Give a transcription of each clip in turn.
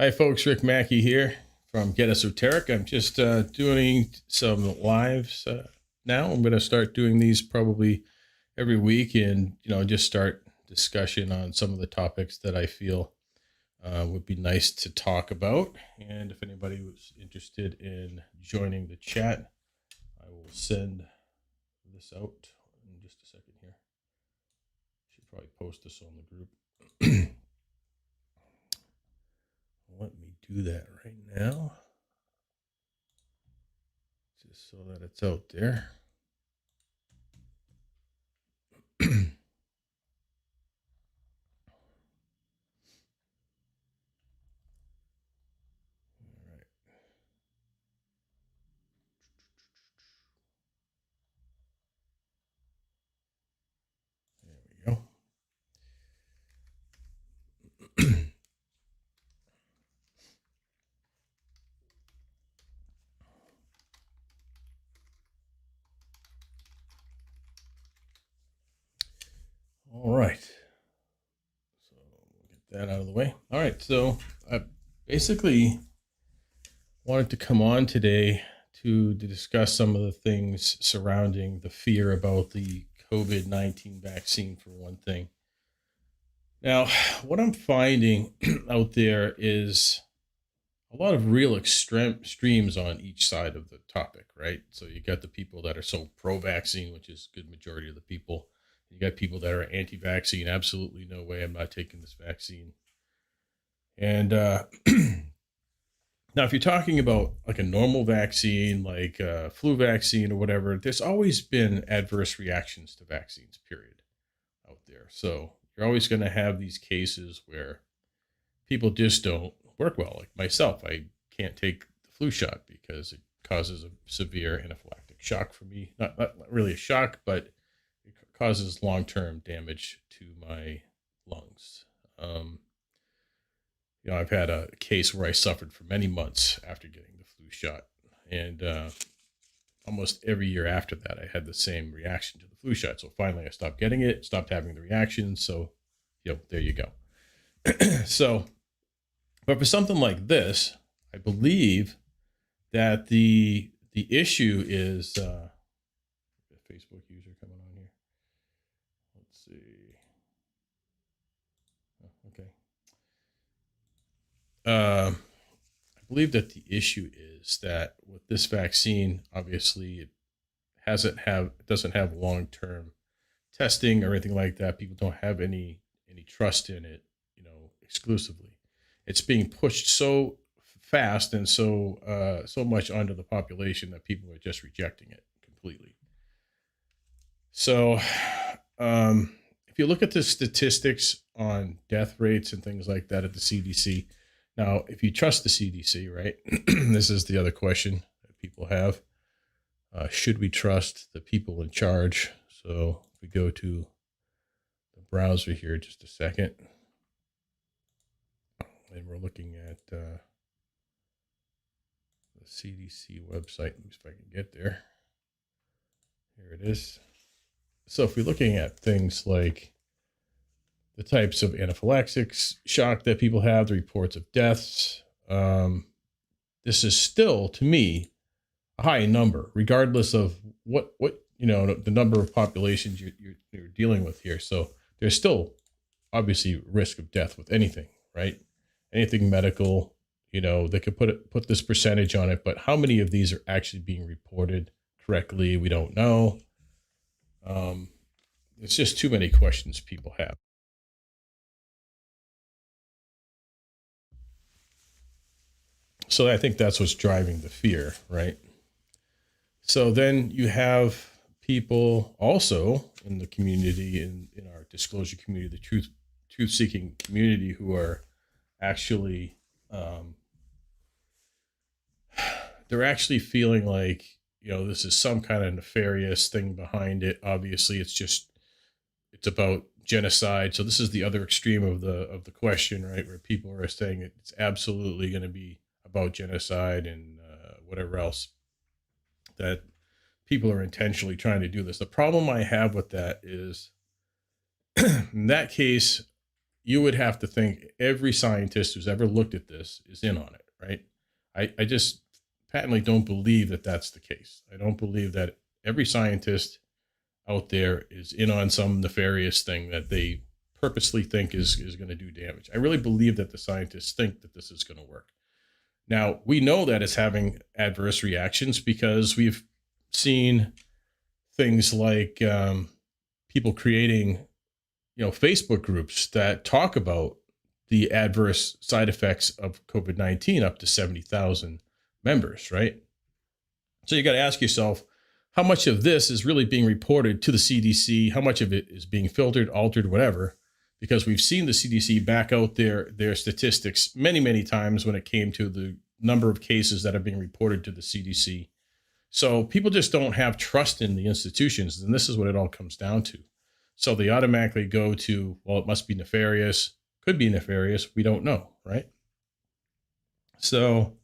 Hi, folks. Rick Mackey here from Get Esoteric. I'm just doing some lives now. I'm going to start doing these probably every week, and just start discussion on some of the topics that I feel would be nice to talk about. And if anybody was interested in joining the chat, I will send this out in just a second here. Should probably post this on the group. Let me do that right now, just so that it's out there. All right. There we go. All right. So we'll get that out of the way. All right. So I basically wanted to come on today to discuss some of the things surrounding the fear about the COVID-19 vaccine, for one thing. Now, what I'm finding out there is a lot of real extremes on each side of the topic, right? So you got the people that are so pro-vaccine, which is a good majority of the people. You got people that are anti-vaccine. Absolutely no way, I'm not taking this vaccine. And now, if you're talking about like a normal vaccine, like a flu vaccine or whatever, there's always been adverse reactions to vaccines, period, out there. So you're always going to have these cases where people just don't work well. Like myself, I can't take the flu shot because it causes a severe anaphylactic shock for me. Not really a shock, but it causes long-term damage to my lungs. I've had a case where I suffered for many months after getting the flu shot, and almost every year after that, I had the same reaction to the flu shot. So finally, I stopped getting it, stopped having the reaction. So, there you go. So, but for something like this, I believe that the issue is the Facebook user coming on here. Let's see. Oh, okay. I believe that the issue is that with this vaccine, obviously, it doesn't have long-term testing or anything like that. People don't have any trust in it, exclusively. It's being pushed so fast and so much onto the population that people are just rejecting it completely. So, if you look at the statistics on death rates and things like that at the CDC, now, if you trust the CDC, right, this is the other question that people have. Should we trust the people in charge? So if we go to the browser here just a second, and we're looking at the CDC website. Let me see if I can get there. Here it is. So if we're looking at things like the types of anaphylaxis shock that people have, the reports of deaths, this is still, to me, a high number, regardless of what the number of populations you're dealing with here. So there's still obviously risk of death with anything, right? Anything medical, they could put this percentage on it, but how many of these are actually being reported correctly? We don't know. It's just too many questions people have. So I think that's what's driving the fear, right? So then you have people also in the community, in our disclosure community, the truth-seeking community, who are actually they're actually feeling like, this is some kind of nefarious thing behind it. Obviously, it's about genocide. So this is the other extreme of the question, right? Where people are saying it's absolutely going to be about genocide and whatever else, that people are intentionally trying to do this. The problem I have with that is, in that case, you would have to think every scientist who's ever looked at this is in on it, right? I just patently don't believe that that's the case. I don't believe that every scientist out there is in on some nefarious thing that they purposely think is going to do damage. I really believe that the scientists think that this is going to work. Now, we know that it's having adverse reactions because we've seen things like people creating, Facebook groups that talk about the adverse side effects of COVID-19 up to 70,000 members, right? So you got to ask yourself, how much of this is really being reported to the CDC? How much of it is being filtered, altered, whatever? Because we've seen the CDC back out their statistics many, many times when it came to the number of cases that are being reported to the CDC. So people just don't have trust in the institutions, and this is what it all comes down to. So they automatically go to, well, it must be nefarious, could be nefarious, we don't know, right? So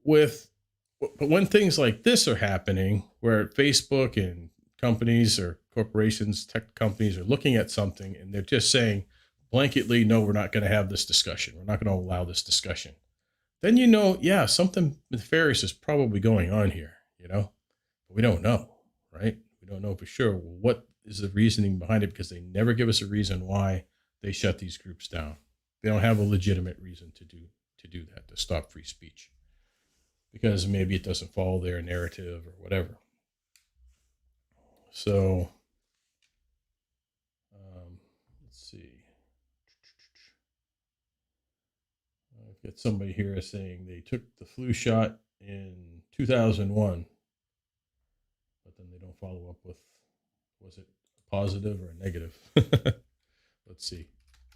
but when things like this are happening, where Facebook and companies or corporations, tech companies are looking at something and they're just saying blanketly, no, we're not going to have this discussion. We're not going to allow this discussion. Then, yeah, something nefarious is probably going on here, but we don't know, right? We don't know for sure. Well, what is the reasoning behind it? Because they never give us a reason why they shut these groups down. They don't have a legitimate reason to do that, to stop free speech, because maybe it doesn't follow their narrative or whatever. So let's see. I've got somebody here saying they took the flu shot in 2001, but then they don't follow up with, was it a positive or a negative? Let's see.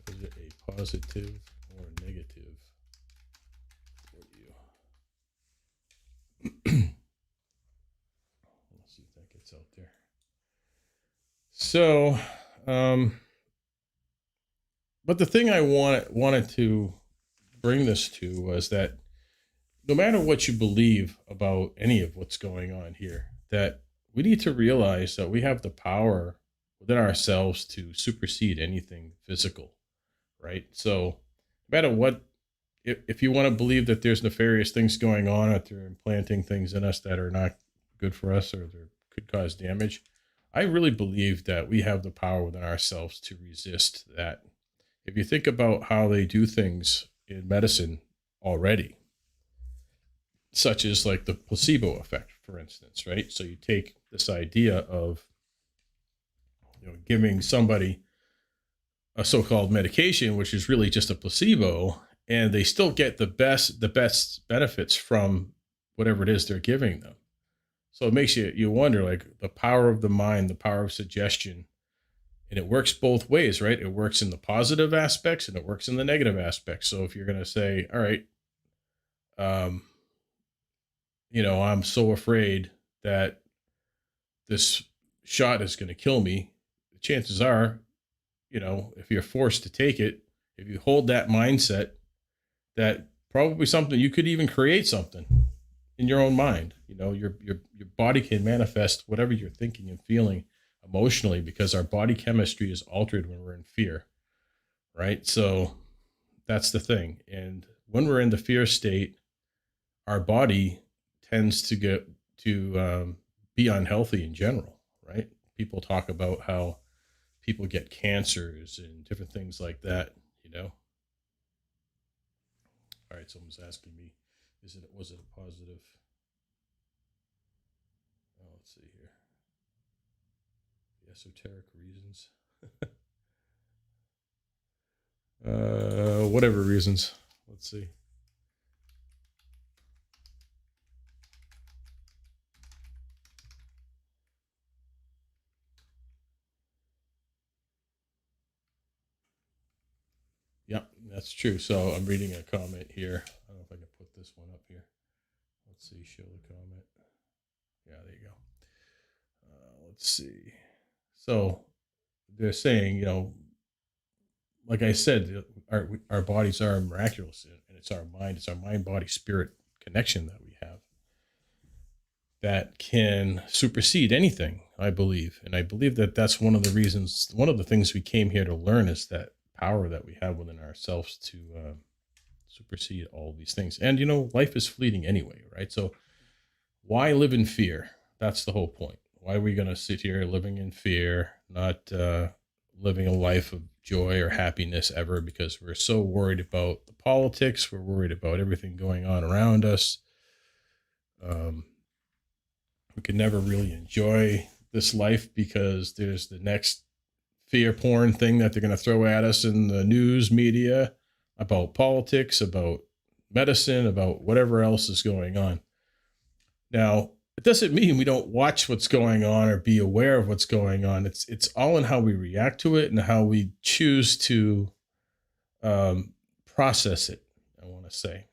Was it a positive or a negative for you? Let's see if that gets out there. So, but the thing I wanted to bring this to was that no matter what you believe about any of what's going on here, that we need to realize that we have the power within ourselves to supersede anything physical, right? So no matter what, if you want to believe that there's nefarious things going on, that they're implanting things in us that are not good for us or that could cause damage, I really believe that we have the power within ourselves to resist that. If you think about how they do things in medicine already, such as like the placebo effect, for instance, right? So you take this idea of, giving somebody a so-called medication, which is really just a placebo, and they still get the best benefits from whatever it is they're giving them. So it makes you wonder, like, the power of the mind, the power of suggestion, and it works both ways, right? It works in the positive aspects and it works in the negative aspects. So if you're going to say, all right, I'm so afraid that this shot is going to kill me, the chances are, if you're forced to take it, if you hold that mindset, that probably something, you could even create something in your own mind. Your body can manifest whatever you're thinking and feeling emotionally, because our body chemistry is altered when we're in fear, right? So that's the thing. And when we're in the fear state, our body tends to get to be unhealthy in general, right? People talk about how people get cancers and different things like that, All right, someone's asking me, was it a positive? Oh, let's see here. The esoteric reasons. Whatever reasons. Let's see. Yep, that's true. So I'm reading a comment here. I don't know if I can put this one up here. Let's see, show the comment. Yeah, there you go. Let's see. So they're saying, like I said, our bodies are miraculous, and it's our mind, body, spirit connection that we have that can supersede anything, I believe. And I believe that that's one of the reasons, one of the things we came here to learn, is that power that we have within ourselves to supersede all these things. And, life is fleeting anyway, right? So why live in fear? That's the whole point. Why are we going to sit here living in fear, not living a life of joy or happiness ever, because we're so worried about the politics. We're worried about everything going on around us. We can never really enjoy this life because there's the next fear porn thing that they're going to throw at us in the news media about politics, about medicine, about whatever else is going on. Now, it doesn't mean we don't watch what's going on or be aware of what's going on. It's all in how we react to it and how we choose to process it, I want to say.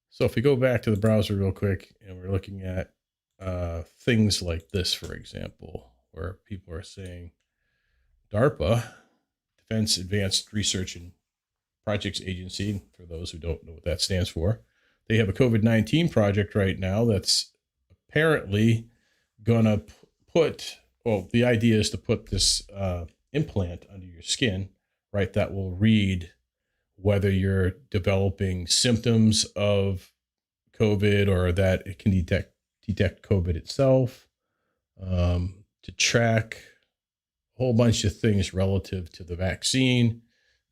So if we go back to the browser real quick and we're looking at things like this, for example, where people are saying DARPA, Defense Advanced Research and Projects Agency, for those who don't know what that stands for, they have a COVID-19 project right now that's apparently going to the idea is to put this implant under your skin, right, that will read whether you're developing symptoms of COVID or that it can detect COVID itself, to track a whole bunch of things relative to the vaccine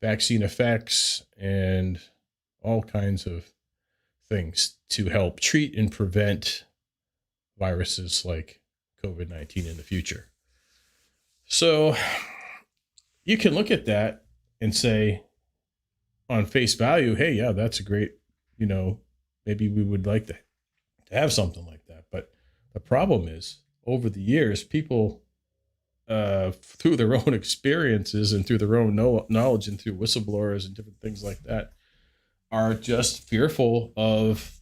effects, and all kinds of things to help treat and prevent viruses like COVID-19 in the future. So you can look at that and say on face value, hey, yeah, that's a great, maybe we would like to have something like that. But the problem is, over the years, people, through their own experiences and through their own knowledge and through whistleblowers and different things like that, are just fearful of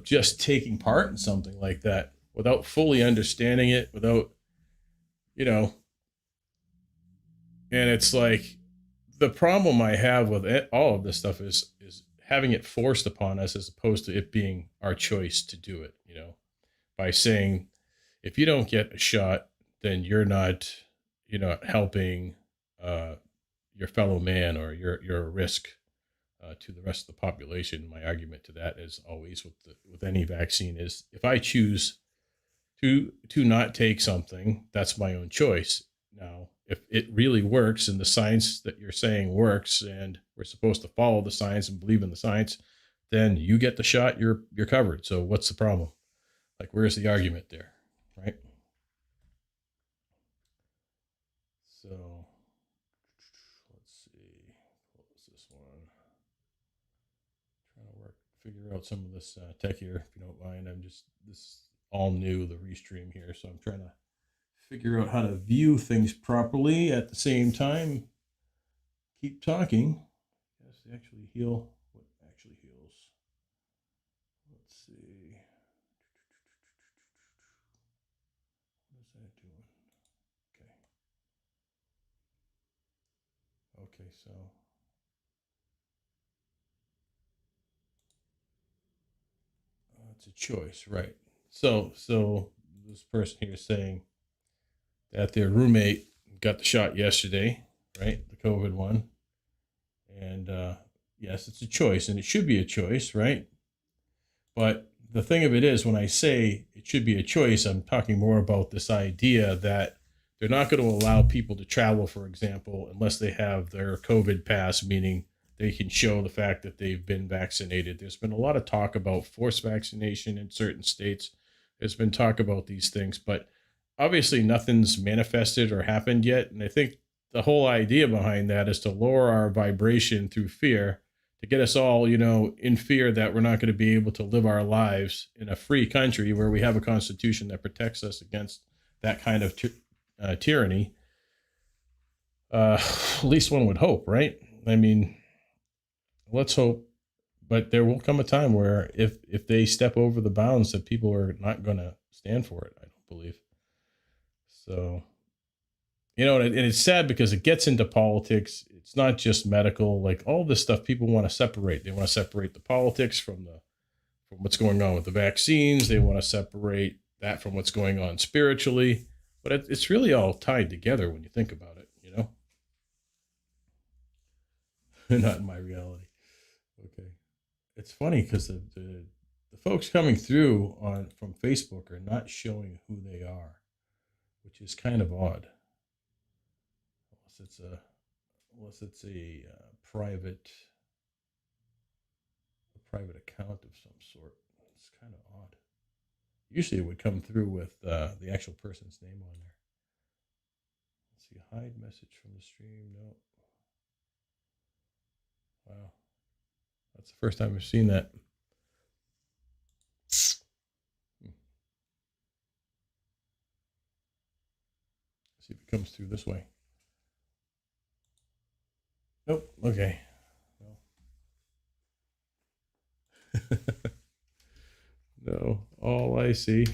just taking part in something like that without fully understanding it, without, and it's like, the problem I have with all of this stuff is having it forced upon us as opposed to it being our choice to do it, by saying, if you don't get a shot, then you're not, helping your fellow man, or you're a risk to the rest of the population. My argument to that is always with any vaccine is, if I choose to not take something, that's my own choice. Now, if it really works and the science that you're saying works, and we're supposed to follow the science and believe in the science, then you get the shot, you're covered. So what's the problem? Like, where's the argument there, right? So let's see, what was this one? Trying to figure out some of this tech here, if you don't mind. This is all new, the restream here, so I'm trying to figure out how to view things properly at the same time. Keep talking. Yes, they actually heal. What actually heals? Let's see. What is that doing? Okay, so it's a choice, right? So this person here is saying that their roommate got the shot yesterday, right? The COVID one. And yes, it's a choice, and it should be a choice, right? But the thing of it is, when I say it should be a choice, I'm talking more about this idea that they're not going to allow people to travel, for example, unless they have their COVID pass, meaning they can show the fact that they've been vaccinated. There's been a lot of talk about forced vaccination in certain states. There's been talk about these things, but obviously nothing's manifested or happened yet. And I think the whole idea behind that is to lower our vibration through fear, to get us all, in fear that we're not going to be able to live our lives in a free country where we have a constitution that protects us against that kind of tyranny. At least one would hope, right? I mean, let's hope. But there will come a time where if they step over the bounds, that people are not going to stand for it, I don't believe. So, and it's sad because it gets into politics. It's not just medical, like all this stuff people want to separate. They want to separate the politics from what's going on with the vaccines. They want to separate that from what's going on spiritually. But it's really all tied together when you think about it, Not in my reality. Okay. It's funny because the folks coming through on from Facebook are not showing who they are, which is kind of odd. Unless it's a private account of some sort. It's kind of odd. Usually it would come through with the actual person's name on there. Let's see, hide message from the stream. No. Wow. That's the first time I've seen that. See if it comes through this way. Nope. Okay. No. No. All I see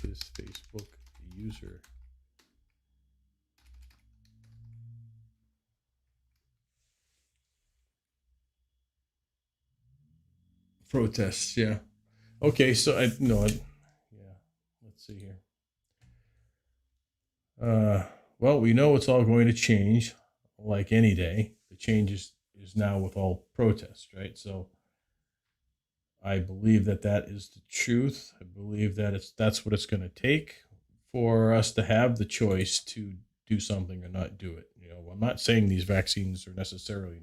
is Facebook user. Protests, yeah. Okay, so yeah. Let's see here. Well, we know it's all going to change, like any day. The change is now with all protests, right? So I believe that is the truth. I believe that that's what it's going to take for us to have the choice to do something or not do it. I'm not saying these vaccines are necessarily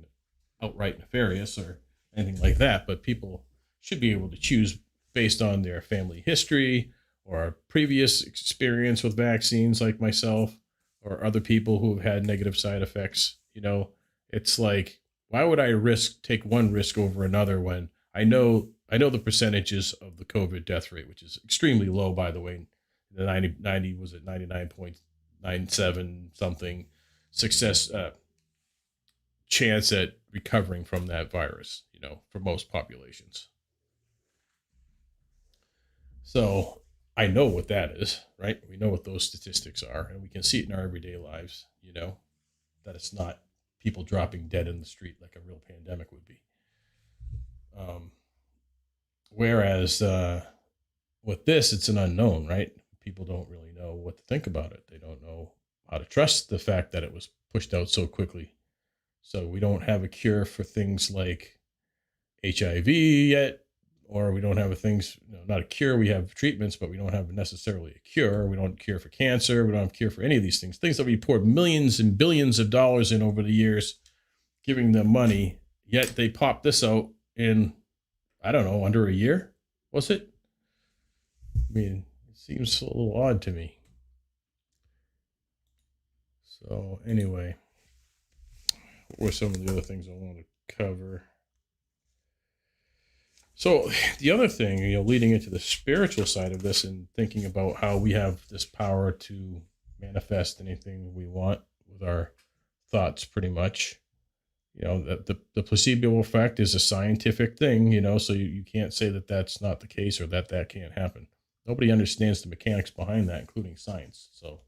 outright nefarious or anything like that, but people should be able to choose based on their family history or previous experience with vaccines, like myself or other people who have had negative side effects. It's like, why would I take one risk over another when I know the percentages of the COVID death rate, which is extremely low, by the way. The 90 was at 99.97 something success chance at recovering from that virus, for most populations. So I know what that is, right? We know what those statistics are, and we can see it in our everyday lives, that it's not people dropping dead in the street like a real pandemic would be. Whereas with this, it's an unknown, right? People don't really know what to think about it. They don't know how to trust the fact that it was pushed out so quickly. So we don't have a cure for things like HIV yet, or we don't have not a cure. We have treatments, but we don't have necessarily a cure. We don't cure for cancer. We don't have a cure for any of these things that we poured millions and billions of dollars in over the years, giving them money. Yet they popped this out in, I don't know, under a year, was it? I mean, it seems a little odd to me. So anyway, what were some of the other things I wanted to cover? So the other thing, leading into the spiritual side of this and thinking about how we have this power to manifest anything we want with our thoughts, pretty much. The placebo effect is a scientific thing, so you can't say that that's not the case or that can't happen. Nobody understands the mechanics behind that, including science. So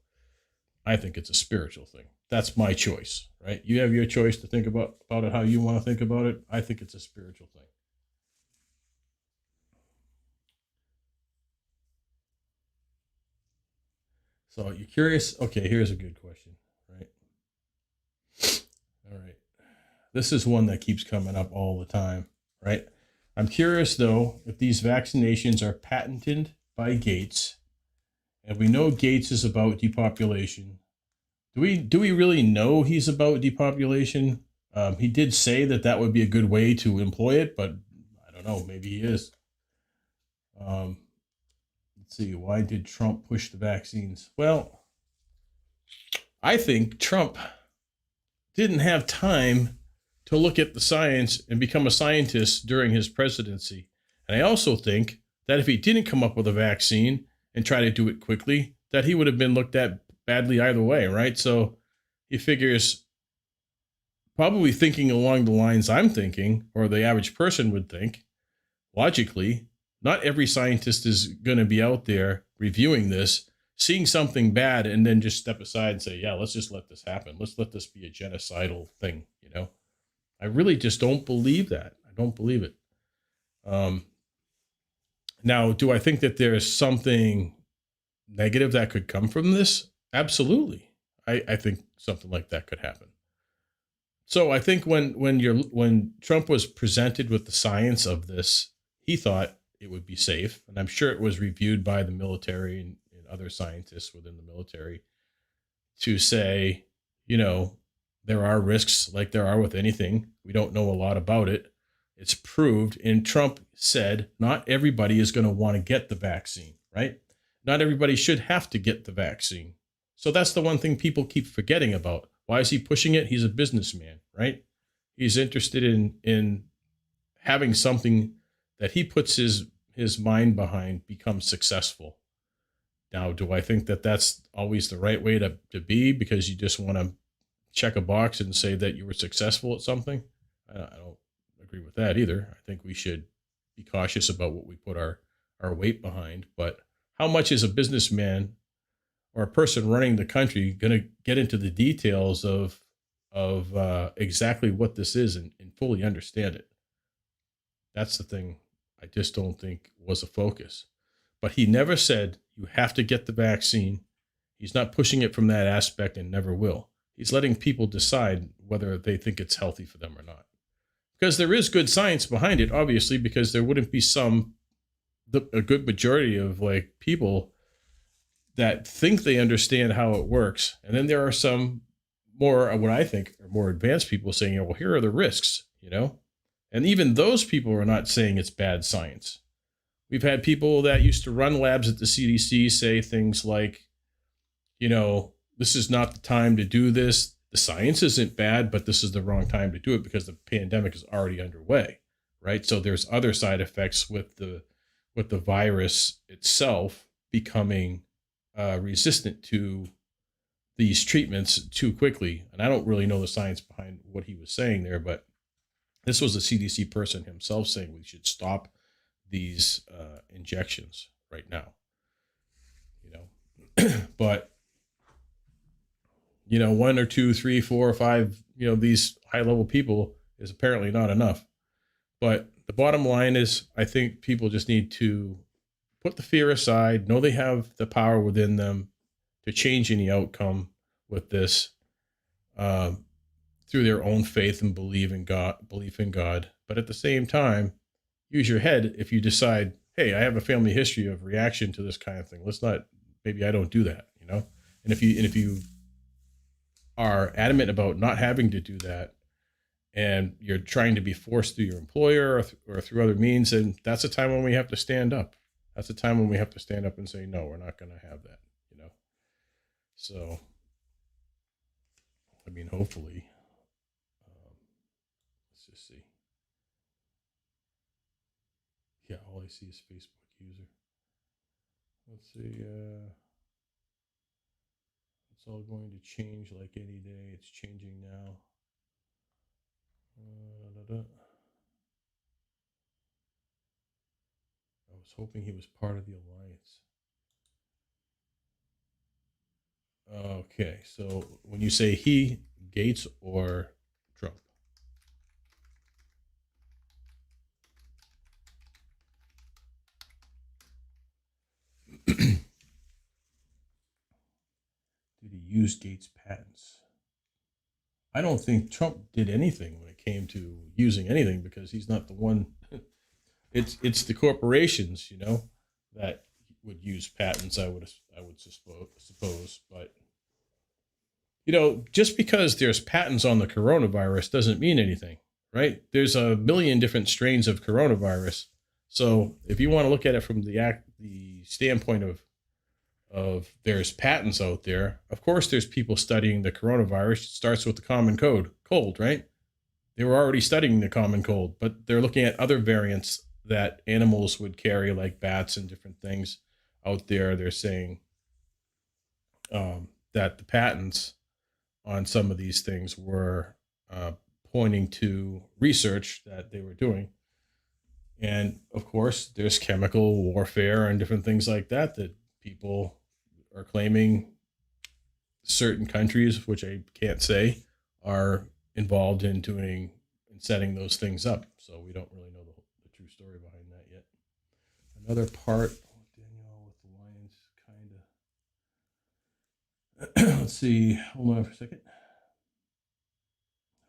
I think it's a spiritual thing. That's my choice, right? You have your choice to think about it how you want to think about it. I think it's a spiritual thing. So you're curious? Okay, here's a good question, right? All right. This is one that keeps coming up all the time, right? I'm curious, though, if these vaccinations are patented by Gates, and we know Gates is about depopulation. Do we really know he's about depopulation? He did say that would be a good way to employ it, but I don't know. Maybe he is. Let's see. Why did Trump push the vaccines? Well, I think Trump didn't have time to look at the science and become a scientist during his presidency. And I also think that if he didn't come up with a vaccine and try to do it quickly, that he would have been looked at badly either way, right? So he figures, probably thinking along the lines I'm thinking, or the average person would think, logically, not every scientist is going to be out there reviewing this, seeing something bad, and then just step aside and say, yeah, let's just let this happen. Let's let this be a genocidal thing, I really just don't believe that. I don't believe it. Now, do I think that there's something negative that could come from this? Absolutely. I think something like that could happen. So I think when Trump was presented with the science of this, he thought it would be safe, and I'm sure it was reviewed by the military and other scientists within the military to say, you know, there are risks like there are with anything. We don't know a lot about it. It's proved. And Trump said not everybody is going to want to get the vaccine, right? Not everybody should have to get the vaccine. So that's the one thing people keep forgetting about. Why is he pushing it? He's a businessman, right? He's interested in having something that he puts his mind behind become successful. Now, do I think that that's always the right way to be because you just want to check a box and say that you were successful at something? I don't agree with that either. I think we should be cautious about what we put our weight behind. But how much is a businessman or a person running the country going to get into the details of exactly what this is and fully understand it? That's the thing I just don't think was a focus. But he never said you have to get the vaccine. He's not pushing it from that aspect and never will. He's letting people decide whether they think it's healthy for them or not. Because there is good science behind it, obviously, because there wouldn't be a good majority of like people that think they understand how it works. And then there are some more, what I think are more advanced people saying, well, here are the risks, and even those people are not saying it's bad science. We've had people that used to run labs at the CDC say things like, this is not the time to do this. The science isn't bad, but this is the wrong time to do it because the pandemic is already underway, right? So there's other side effects with the virus itself becoming resistant to these treatments too quickly. And I don't really know the science behind what he was saying there, but this was a CDC person himself saying we should stop these injections right now, but 1 or 2, 3, 4 or 5, these high level people is apparently not enough. But the bottom line is, I think people just need to put the fear aside, know they have the power within them to change any outcome with this through their own faith and belief in God. But at the same time, use your head if you decide, hey, I have a family history of reaction to this kind of thing. Maybe I don't do that, And if you are adamant about not having to do that, and you're trying to be forced through your employer or through other means, and that's a time when we have to stand up. That's a time when we have to stand up and say, no, we're not going to have that, So, hopefully, let's just see. Yeah, all I see is Facebook user. Let's see. It's all going to change like any day. It's changing now. I was hoping he was part of the alliance. Okay, so when you say he, Gates or Trump? Did he use Gates' patents? I don't think Trump did anything when it came to using anything because he's not the one. It's the corporations, that would use patents. I would suppose, but just because there's patents on the coronavirus doesn't mean anything, right? There's a million different strains of coronavirus. So if you want to look at it from the standpoint of there's patents out there, of course there's people studying the coronavirus. It starts with the common cold, right? They were already studying the common cold, but they're looking at other variants that animals would carry, like bats and different things out there. They're saying that the patents on some of these things were pointing to research that they were doing. And of course, there's chemical warfare and different things like that people are claiming certain countries, which I can't say, are involved in doing and setting those things up. So we don't really know the true story behind that yet. Another part, Danielle with the Lions, kind Let's see. Hold on for a second.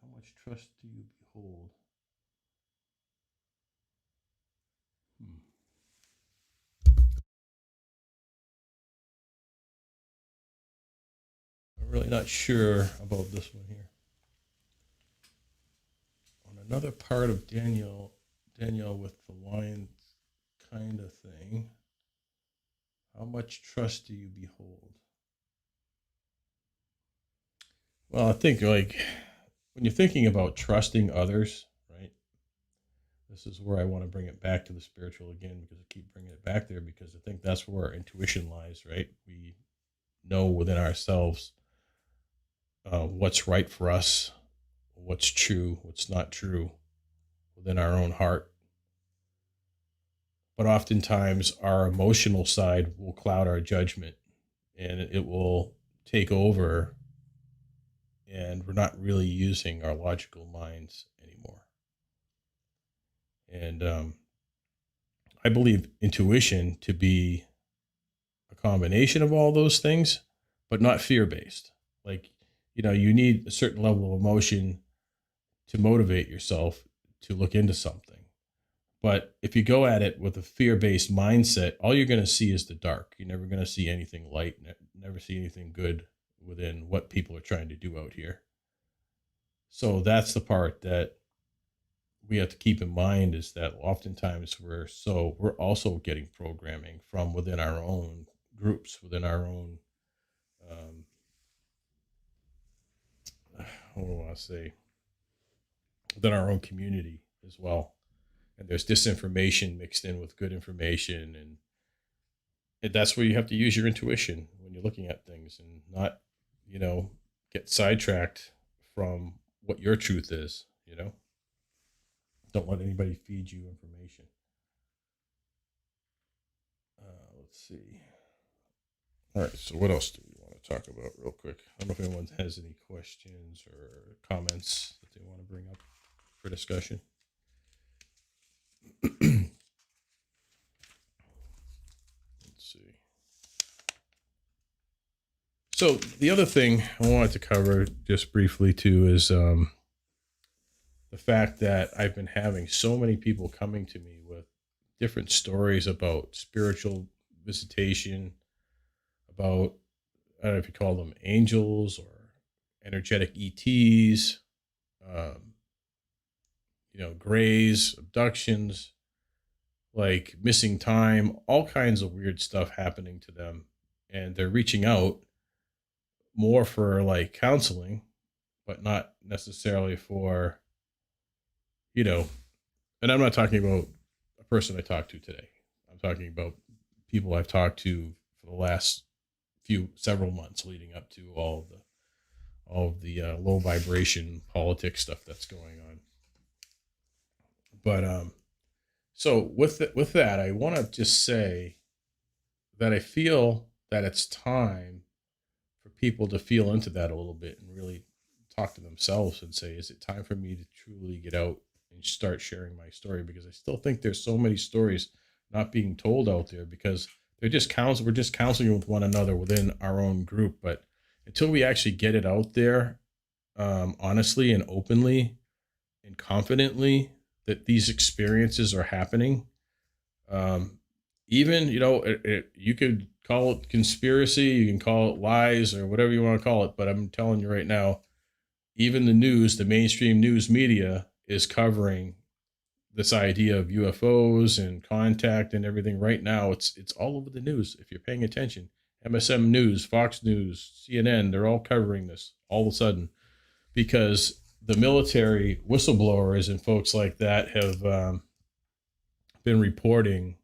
How much trust do you behold? Hmm. I'm really not sure about this one here. On another part of Danielle with the lion kind of thing. How much trust do you behold? Well, I think like when you're thinking about trusting others, right? This is where I want to bring it back to the spiritual again because I keep bringing it back there because I think that's where our intuition lies, right? We know within ourselves what's right for us, what's true, what's not true within our own heart. But oftentimes our emotional side will cloud our judgment and it will take over, and we're not really using our logical minds anymore. And I believe intuition to be a combination of all those things, but not fear based. Like, you need a certain level of emotion to motivate yourself to look into something. But if you go at it with a fear based mindset, all you're going to see is the dark. You're never going to see anything light, never see anything good within what people are trying to do out here. So that's the part that we have to keep in mind is that oftentimes we're also getting programming from within our own groups, within our own um, what do I want to say, within our own community as well. And there's disinformation mixed in with good information, and that's where you have to use your intuition when you're looking at things and not, you know, get sidetracked from what your truth is. Don't let anybody feed you information. Let's see. All right. So what else do we want to talk about real quick? I don't know if anyone has any questions or comments that they want to bring up for discussion. Let's see. So the other thing I wanted to cover just briefly too is the fact that I've been having so many people coming to me with different stories about spiritual visitation, about, I don't know if you call them angels or energetic ETs, um, grays, abductions, like missing time, all kinds of weird stuff happening to them. And they're reaching out more for like counseling, but not necessarily for, you know, and I'm not talking about a person I talked to today. I'm talking about people I've talked to for the last several months leading up to all of the low vibration politics stuff that's going on. But so with that, I want to just say that I feel that it's time for people to feel into that a little bit and really talk to themselves and say, is it time for me to truly get out and start sharing my story? Because I still think there's so many stories not being told out there because we're just counseling with one another within our own group. But until we actually get it out there, honestly and openly and confidently that these experiences are happening, um, even you could call it conspiracy, you can call it lies or whatever you want to call it, but I'm telling you right now, even the mainstream news media is covering this idea of UFOs and contact and everything. Right now it's all over the news if you're paying attention. MSM News, Fox News, CNN, they're all covering this all of a sudden because the military whistleblowers and folks like that have been reporting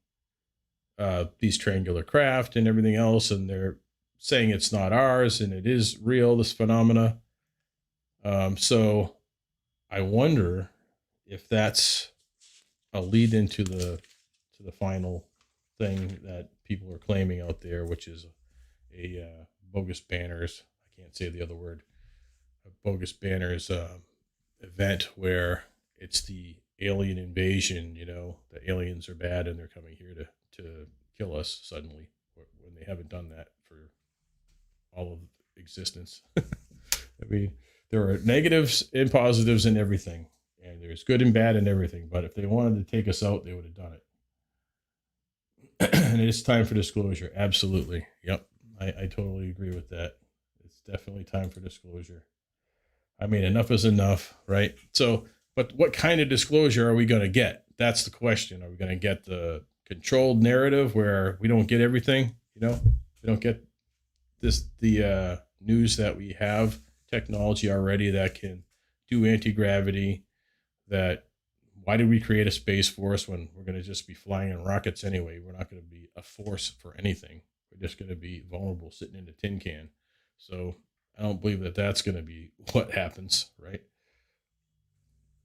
these triangular craft and everything else, and they're saying it's not ours and it is real, this phenomena. So I wonder if that's a lead into the final thing that people are claiming out there, which is a bogus banners. I can't say the other word. A bogus banners event where it's the alien invasion. The aliens are bad and they're coming here to kill us suddenly when they haven't done that for all of existence. I mean, there are negatives and positives in everything, and there's good and bad in everything. But if they wanted to take us out, they would have done it. And it's time for disclosure. Absolutely. Yep. I totally agree with that. It's definitely time for disclosure. I mean, enough is enough, right? So, but what kind of disclosure are we going to get? That's the question. Are we going to get the controlled narrative where we don't get everything? We don't get the news that we have technology already that can do anti-gravity. That why did we create a space force when we're going to just be flying in rockets anyway? We're not going to be a force for anything. We're just going to be vulnerable sitting in a tin can. So I don't believe that that's going to be what happens, right?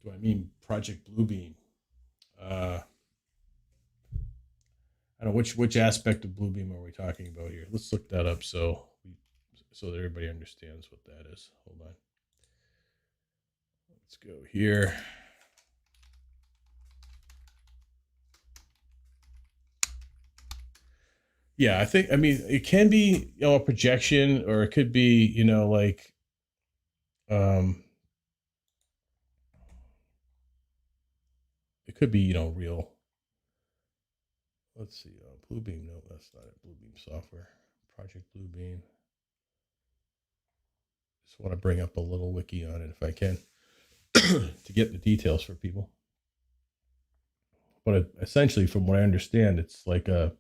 Do I mean Project Bluebeam? I don't know which aspect of Bluebeam are we talking about here. Let's look that up so that everybody understands what that is. Hold on. Let's go here. Yeah, I mean, it can be, a projection, or it could be, like, um, it could be, real. Let's see. Bluebeam. No, that's not it. Bluebeam software. Project Bluebeam. Just want to bring up a little wiki on it if I can to get the details for people. But essentially, from what I understand, it's like a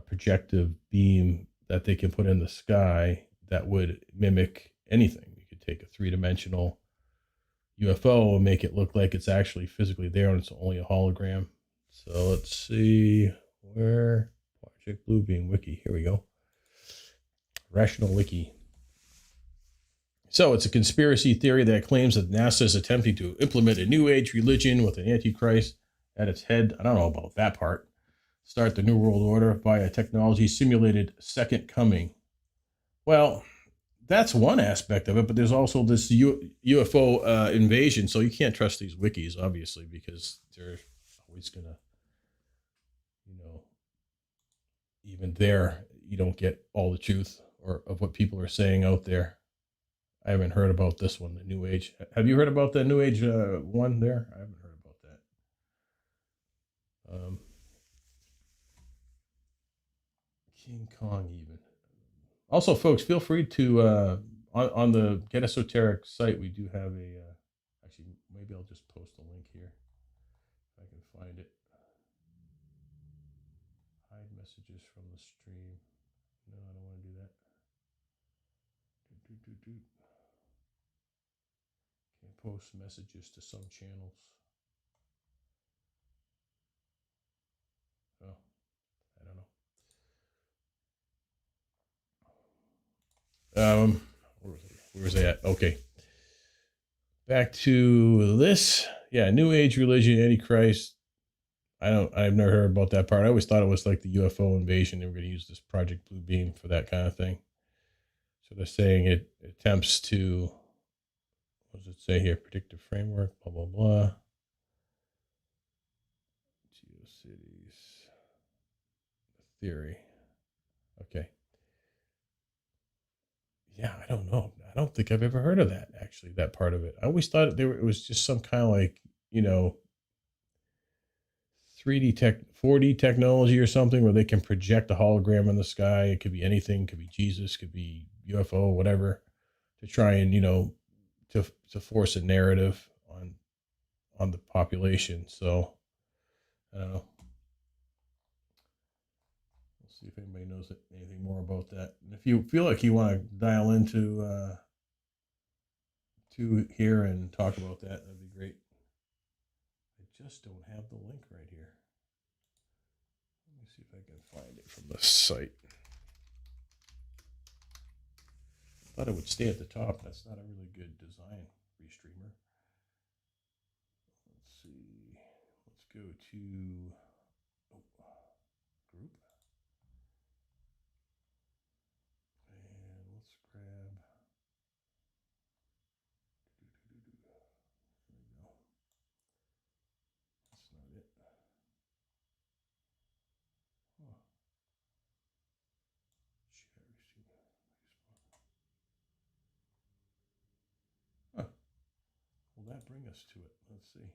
projective beam that they can put in the sky that would mimic anything. You could take a three-dimensional UFO and make it look like it's actually physically there and it's only a hologram. So let's see where Project Bluebeam wiki. Here we go. Rational Wiki. So it's a conspiracy theory that claims that NASA is attempting to implement a new age religion with an antichrist at its head. I don't know about that part. Start the New World Order by a technology simulated second coming. Well, that's one aspect of it, but there's also this UFO invasion. So you can't trust these wikis, obviously, because they're always going to, even there, you don't get all the truth or of what people are saying out there. I haven't heard about this one, the New Age. Have you heard about the New Age one there? I haven't heard about that. King Kong, even. Also, folks, feel free to on the Get Esoteric site. We do have a. Actually, maybe I'll just post a link here if I can find it. Hide messages from the stream. No, I don't want to do that. Can't post messages to some channels. Oh, I don't know. Where was I at? Okay. Back to this. Yeah, New Age religion, Antichrist. I've never heard about that part. I always thought it was like the UFO invasion. They were going to use this Project Bluebeam for that kind of thing. So they're saying it attempts to, what does it say here? Predictive framework, blah, blah, blah. GeoCities theory. Okay. Yeah, I don't know. I don't think I've ever heard of that, actually, that part of it. I always thought it was just some kind of like, 3D tech, 4D technology or something where they can project a hologram in the sky. It could be anything, could be Jesus, could be UFO, whatever, to try and, to force a narrative on the population. So I don't know. We'll see if anybody knows anything more about that. And if you feel like you want to dial into to here and talk about that, that'd be great. I just don't have the link right here. Let me see if I can find it from the site. I thought it would stay at the top. That's not a really good design, Restreamer. Let's see. Let's go to group. And let's grab. There we go. That's not it. Huh. that bring us to it? Let's see.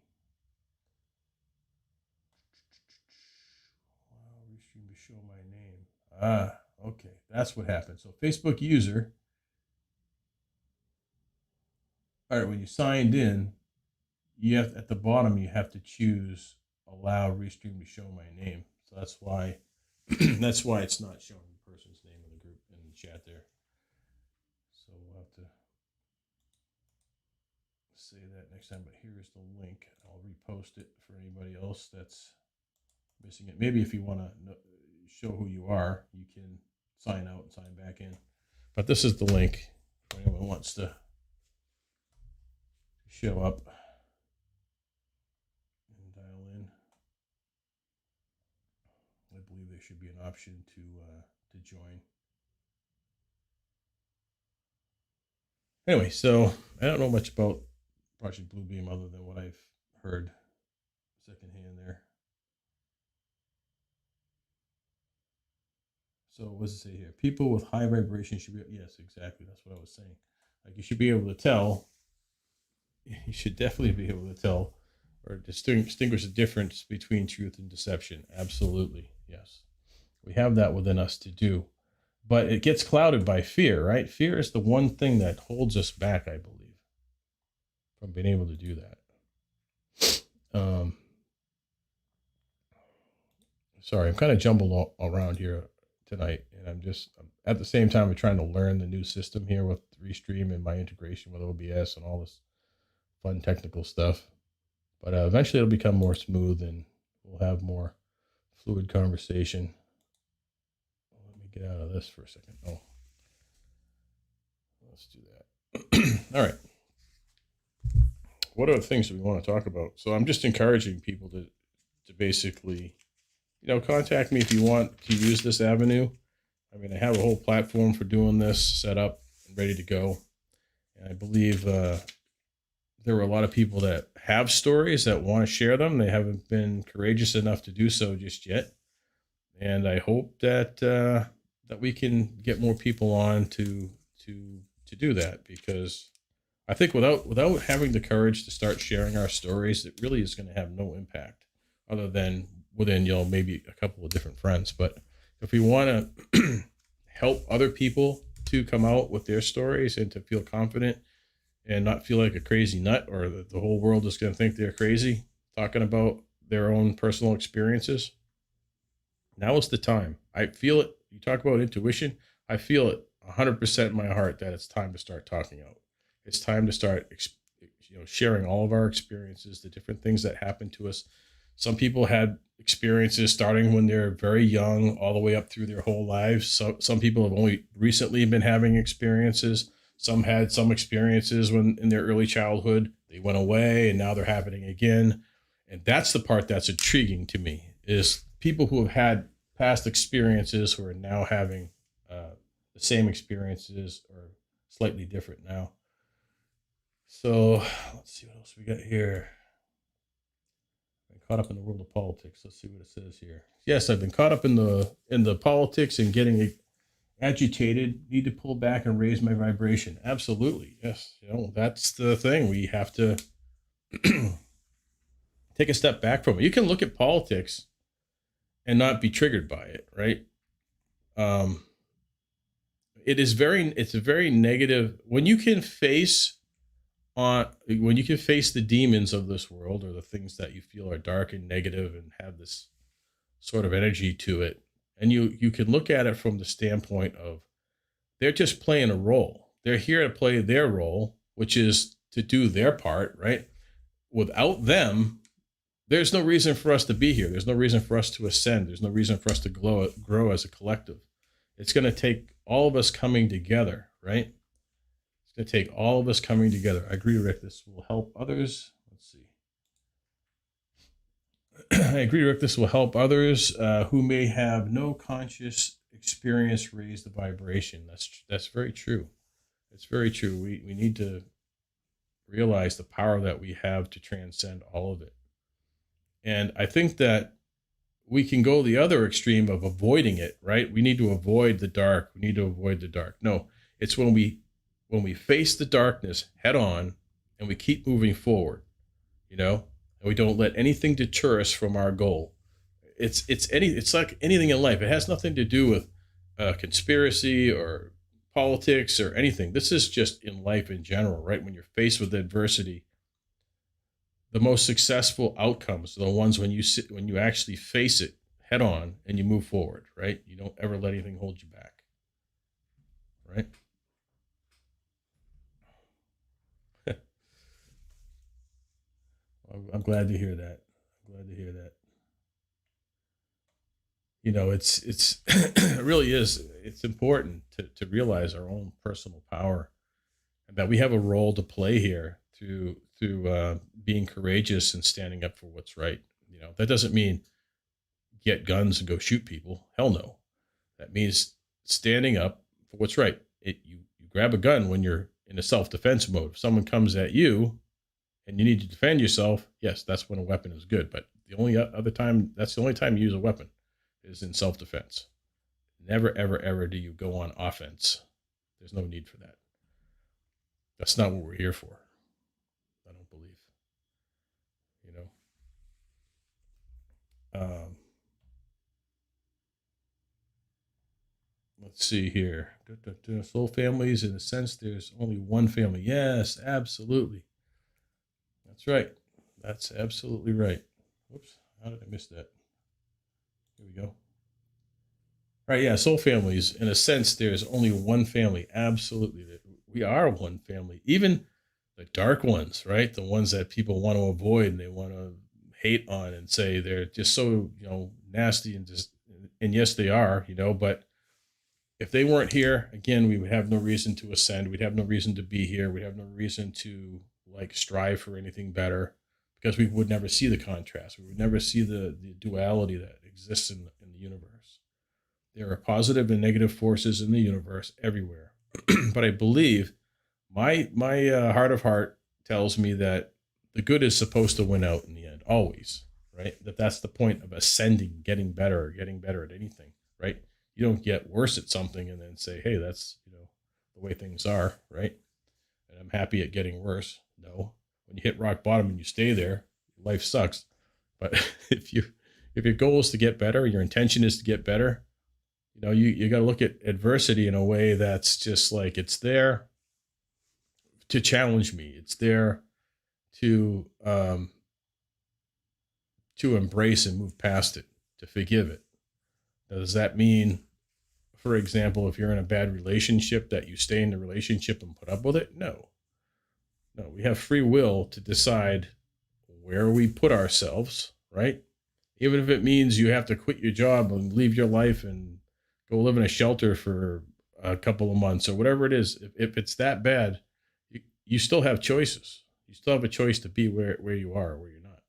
Wow, restream to show my name. Okay, that's what happened. So Facebook user. All right, when you signed in, you have at the bottom you have to choose allow restream to show my name. So that's why that's why it's not showing the person's name in the group in the chat there. So we'll have to say that next time. But here's the link. I'll repost it for anybody else that's missing it. Maybe if you want to show who you are, you can sign out and sign back in. But this is the link for anyone who wants to show up and dial in. I believe there should be an option to join. Anyway, so I don't know much about Project Bluebeam other than what I've heard secondhand there. So what does it say here? People with high vibration should be, yes, exactly. That's what I was saying. Like you should be able to tell, you should definitely be able to tell or distinguish the difference between truth and deception. Absolutely, yes. We have that within us to do. But it gets clouded by fear, right? Fear is the one thing that holds us back, I believe, from being able to do that. Sorry, I'm kind of jumbled around here tonight, and I'm at the same time I'm trying to learn the new system here with Restream and my integration with OBS and all this fun technical stuff. But eventually it'll become more smooth and we'll have more fluid conversation. Let me get out of this for a second. Oh, let's do that. All right. What are the things that we want to talk about? So I'm just encouraging people to basically, contact me if you want to use this avenue. I mean, I have a whole platform for doing this set up and ready to go. And I believe there were a lot of people that have stories that want to share them. They haven't been courageous enough to do so just yet. And I hope that that we can get more people on to do that, because I think without having the courage to start sharing our stories, it really is going to have no impact other than within, maybe a couple of different friends. But if we want to help other people to come out with their stories and to feel confident and not feel like a crazy nut or that the whole world is going to think they're crazy talking about their own personal experiences, now is the time. I feel it. You talk about intuition. I feel it 100% in my heart that it's time to start talking out. It's time to start, sharing all of our experiences, the different things that happen to us. Some people had experiences starting when they're very young, all the way up through their whole lives. So some people have only recently been having experiences. Some had some experiences when in their early childhood, they went away and now they're happening again. And that's the part that's intriguing to me, is people who have had past experiences who are now having the same experiences or slightly different now. So let's see what else we got here. I've been caught up in the world of politics. Let's see what it says here. Yes, I've been caught up in the politics and getting agitated. Need to pull back and raise my vibration. Absolutely, yes. That's the thing. We have to take a step back from it. You can look at politics and not be triggered by it, right? It's a very negative when you can face the demons of this world, or the things that you feel are dark and negative and have this sort of energy to it. And you can look at it from the standpoint of they're just playing a role. They're here to play their role, which is to do their part, right? Without them, there's no reason for us to be here. There's no reason for us to ascend. There's no reason for us to grow as a collective. It's going to take all of us coming together, right? It's going to take all of us coming together. I agree, Rick. This will help others. Let's see. I agree, Rick. This will help others who may have no conscious experience raise the vibration. That's very true. It's very true. We need to realize the power that we have to transcend all of it. And I think that we can go the other extreme of avoiding it, right? We need to avoid the dark. No, it's when we face the darkness head on and we keep moving forward, and we don't let anything deter us from our goal. It's like anything in life. It has nothing to do with conspiracy or politics or anything. This is just in life in general, right? When you're faced with adversity, the most successful outcomes are the ones when you actually face it head on and you move forward, right? You don't ever let anything hold you back, right? I'm glad to hear that. I'm glad to hear that. It's it really is. It's important to realize our own personal power and that we have a role to play here through being courageous and standing up for what's right. That doesn't mean get guns and go shoot people. Hell no. That means standing up for what's right. You grab a gun when you're in a self defense mode. If someone comes at you and you need to defend yourself, yes, that's when a weapon is good. But the only other time, that's the only time you use a weapon is in self defense. Never, ever, ever do you go on offense. There's no need for that. That's not what we're here for. I don't believe. You know. Let's see here. Soul families, in a sense, there's only one family. Yes, absolutely. That's right. That's absolutely right. Whoops. How did I miss that? Here we go. Right, yeah, soul families. In a sense, there's only one family. Absolutely, we are one family. Even the dark ones, right? The ones that people want to avoid and they want to hate on and say they're just so nasty and just. And yes, they are. But if they weren't here, again, we would have no reason to ascend. We'd have no reason to be here. We'd have no reason to strive for anything better because we would never see the contrast. We would never see the duality that exists in the universe. There are positive and negative forces in the universe everywhere. But I believe my heart of heart tells me that the good is supposed to win out in the end, always, right? That's the point of ascending, getting better at anything, right? You don't get worse at something and then say, hey, that's the way things are, right? And I'm happy at getting worse. No, when you hit rock bottom and you stay there, life sucks. But if your goal is to get better, your intention is to get better, you got to look at adversity in a way that's just like it's there to challenge me. It's there to embrace and move past it, to forgive it. Now, does that mean, for example, if you're in a bad relationship, that you stay in the relationship and put up with it? No. We have free will to decide where we put ourselves, right? Even if it means you have to quit your job and leave your life and go live in a shelter for a couple of months or whatever it is. If it's that bad, you still have choices. You still have a choice to be where you are or where you're not.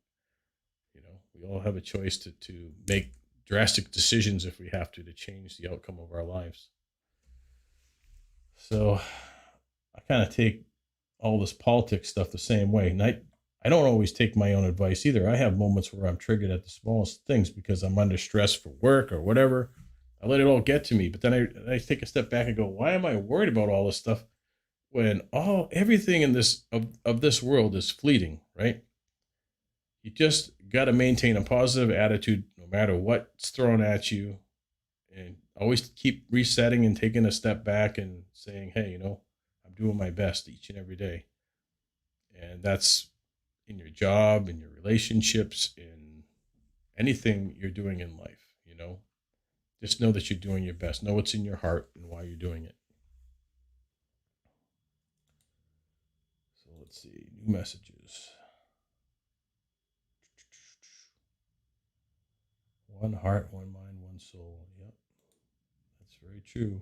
We all have a choice to make drastic decisions if we have to change the outcome of our lives. So I kind of take all this politics stuff the same way. And I don't always take my own advice either. I have moments where I'm triggered at the smallest things because I'm under stress for work or whatever. I let it all get to me. But then I take a step back and go, why am I worried about all this stuff when everything in this of this world is fleeting, right? You just got to maintain a positive attitude no matter what's thrown at you, and always keep resetting and taking a step back and saying, hey, I'm doing my best each and every day. And that's in your job, in your relationships, in anything you're doing in life, just know that you're doing your best. Know what's in your heart and why you're doing it. So let's see, new messages. One heart, one mind, one soul. Yep, that's very true.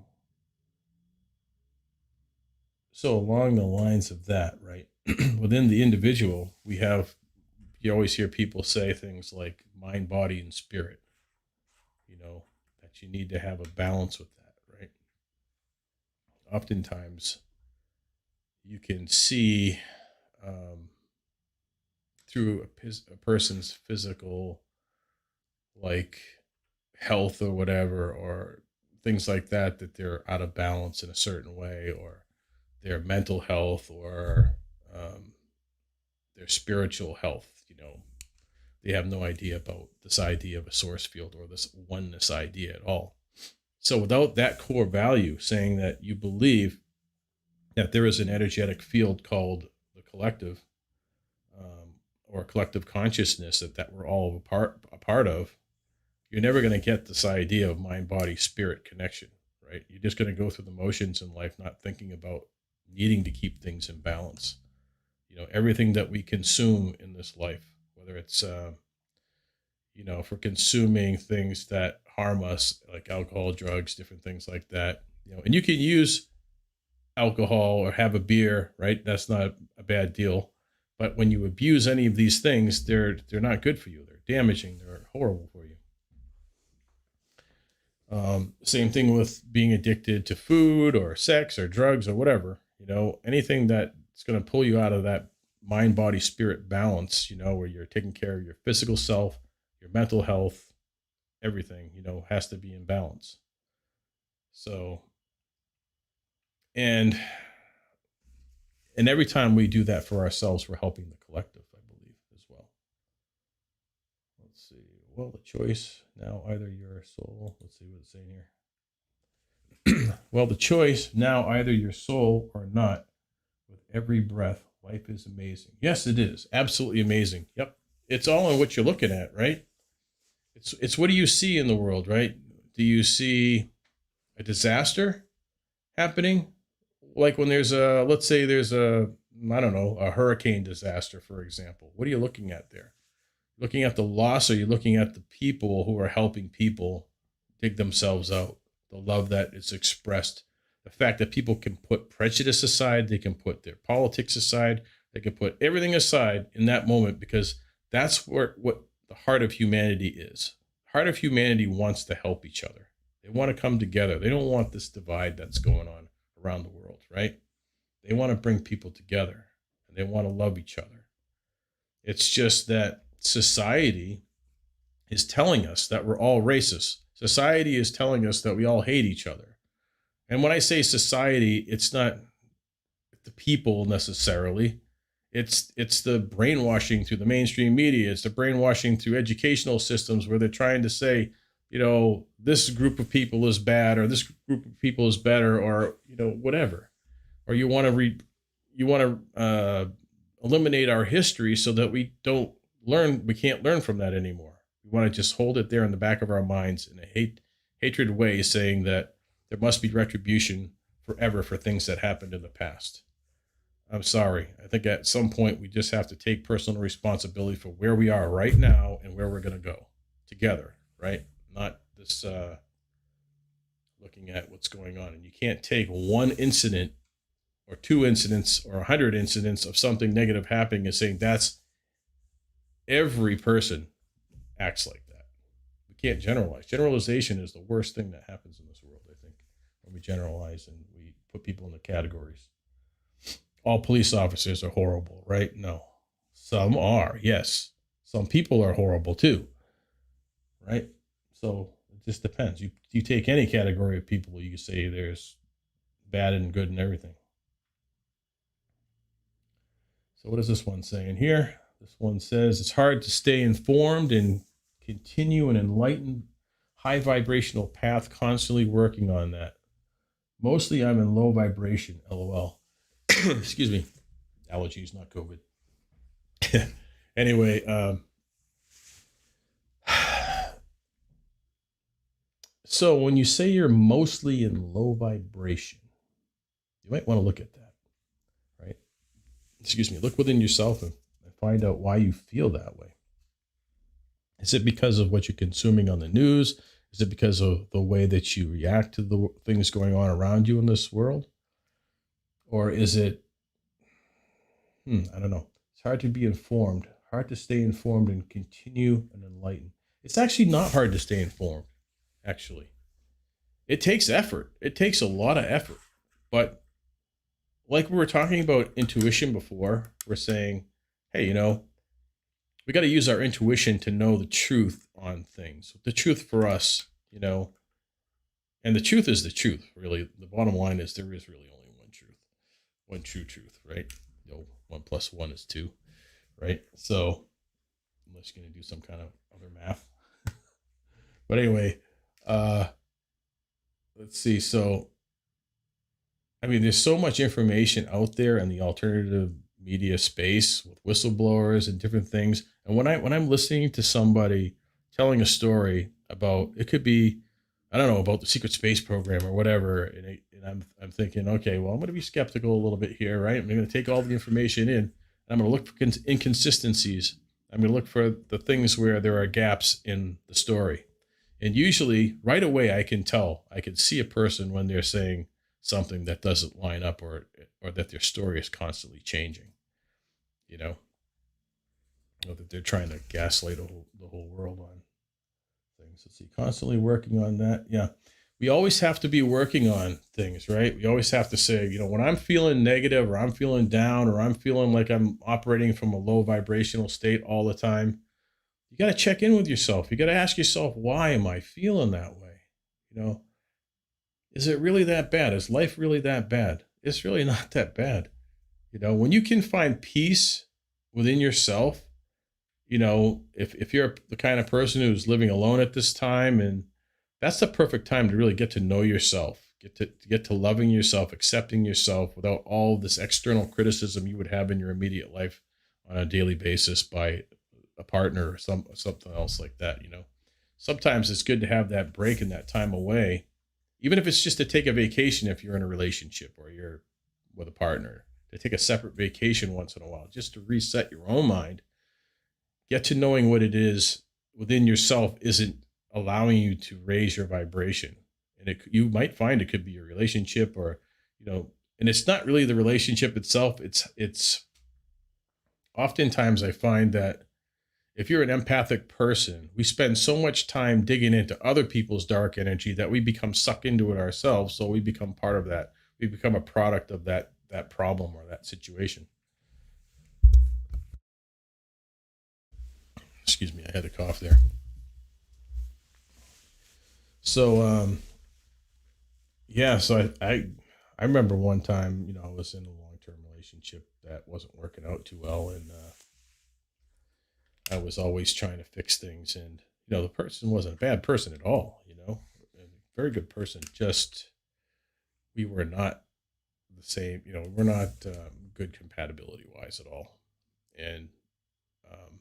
So along the lines of that, right, within the individual, you always hear people say things like mind, body, and spirit, that you need to have a balance with that, right? Oftentimes, you can see through a person's physical, like health or whatever, or things like that they're out of balance in a certain way, or their mental health, or their spiritual health. They have no idea about this idea of a source field or this oneness idea at all. So without that core value, saying that you believe that there is an energetic field called the collective, or collective consciousness that we're all a part of, you're never going to get this idea of mind, body, spirit connection, right? You're just going to go through the motions in life, not thinking about needing to keep things in balance. Everything that we consume in this life, whether it's, if we're consuming things that harm us, like alcohol, drugs, different things like that, and you can use alcohol or have a beer, right? That's not a bad deal. But when you abuse any of these things, they're not good for you. They're damaging. They're horrible for you. Same thing with being addicted to food or sex or drugs or whatever. Anything that's going to pull you out of that mind, body, spirit balance. Where you're taking care of your physical self, your mental health, everything. Has to be in balance. So, and every time we do that for ourselves, we're helping the collective, I believe, as well. Let's see. Well, the choice now, either your soul. Let's see what it's saying here. Well, the choice now, either your soul or not. With every breath, life is amazing. Yes, it is. Absolutely amazing. Yep. It's all in what you're looking at, right? It's what do you see in the world, right? Do you see a disaster happening? Like when let's say there's a hurricane disaster, for example. What are you looking at there? Looking at the loss, or you're looking at the people who are helping people dig themselves out? The love that is expressed, the fact that people can put prejudice aside, they can put their politics aside, they can put everything aside in that moment, because that's what the heart of humanity is. The heart of humanity wants to help each other. They want to come together. They don't want this divide that's going on around the world, right? They want to bring people together, and they want to love each other. It's just that society is telling us that we're all racist. Society is telling us that we all hate each other. And when I say society, it's not the people necessarily. It's the brainwashing through the mainstream media. It's the brainwashing through educational systems, where they're trying to say, this group of people is bad, or this group of people is better, or whatever. Or you want to eliminate our history so that we can't learn from that anymore. We want to just hold it there in the back of our minds in a hatred way, saying that there must be retribution forever for things that happened in the past. I'm sorry. I think at some point we just have to take personal responsibility for where we are right now and where we're going to go together, right? Not this looking at what's going on. And you can't take one incident or two incidents or 100 incidents of something negative happening and saying that's every person acts like that. We can't generalize. Generalization is the worst thing that happens in this world, I think, when we generalize and we put people into categories. All police officers are horrible, right? No. Some are, yes. Some people are horrible too, right? So it just depends. You take any category of people, you can say there's bad and good and everything. So what is this one saying here? This one says it's hard to stay informed and continue an enlightened, high vibrational path, constantly working on that. Mostly I'm in low vibration, LOL. Excuse me. Allergies, not COVID. Anyway, so when you say you're mostly in low vibration, you might want to look at that, right? Excuse me. Look within yourself and find out why you feel that way. Is it because of what you're consuming on the news? Is it because of the way that you react to the things going on around you in this world? Or is it, I don't know. It's hard to be informed, hard to stay informed and continue and enlighten. It's actually not hard to stay informed, actually. It takes effort. It takes a lot of effort. But like we were talking about intuition before, we're saying, hey, we got to use our intuition to know the truth on things. The truth for us, and the truth is the truth, really. The bottom line is there is really only one truth, one true truth, right? 1 + 1 is 2, right? So unless you're going to do some kind of other math. But anyway, uh, let's see. So, I mean, there's so much information out there in the alternative media space with whistleblowers and different things. And when I'm listening to somebody telling a story about, it could be, I don't know, about the secret space program or whatever, and I'm thinking, okay, well, I'm going to be skeptical a little bit here, right? I'm going to take all the information in, and I'm going to look for inconsistencies. I'm going to look for the things where there are gaps in the story. And usually, right away, I can tell. I can see a person when they're saying something that doesn't line up, or that their story is constantly changing. You know, or that they're trying to gaslight the whole world on things. Let's see, constantly working on that. Yeah, we always have to be working on things, right? We always have to say, when I'm feeling negative, or I'm feeling down, or I'm feeling like I'm operating from a low vibrational state all the time, you got to check in with yourself. You got to ask yourself, why am I feeling that way? You know, is it really that bad? Is life really that bad? It's really not that bad. When you can find peace within yourself, if you're the kind of person who's living alone at this time, and that's the perfect time to really get to know yourself, get to loving yourself, accepting yourself without all this external criticism you would have in your immediate life on a daily basis by a partner or something else like that. Sometimes it's good to have that break and that time away, even if it's just to take a vacation. If you're in a relationship or you're with a partner, to take a separate vacation once in a while, just to reset your own mind, get to knowing what it is within yourself isn't allowing you to raise your vibration. And you might find it could be your relationship, or, and it's not really the relationship itself. It's oftentimes I find that if you're an empathic person, we spend so much time digging into other people's dark energy that we become sucked into it ourselves. So we become part of that. We become a product of that problem or that situation. Excuse me, I had a cough there. So yeah, so I remember one time, I was in a long-term relationship that wasn't working out too well, and I was always trying to fix things, and the person wasn't a bad person at all, a very good person. Just we were not the same, we're not good compatibility wise at all, and um,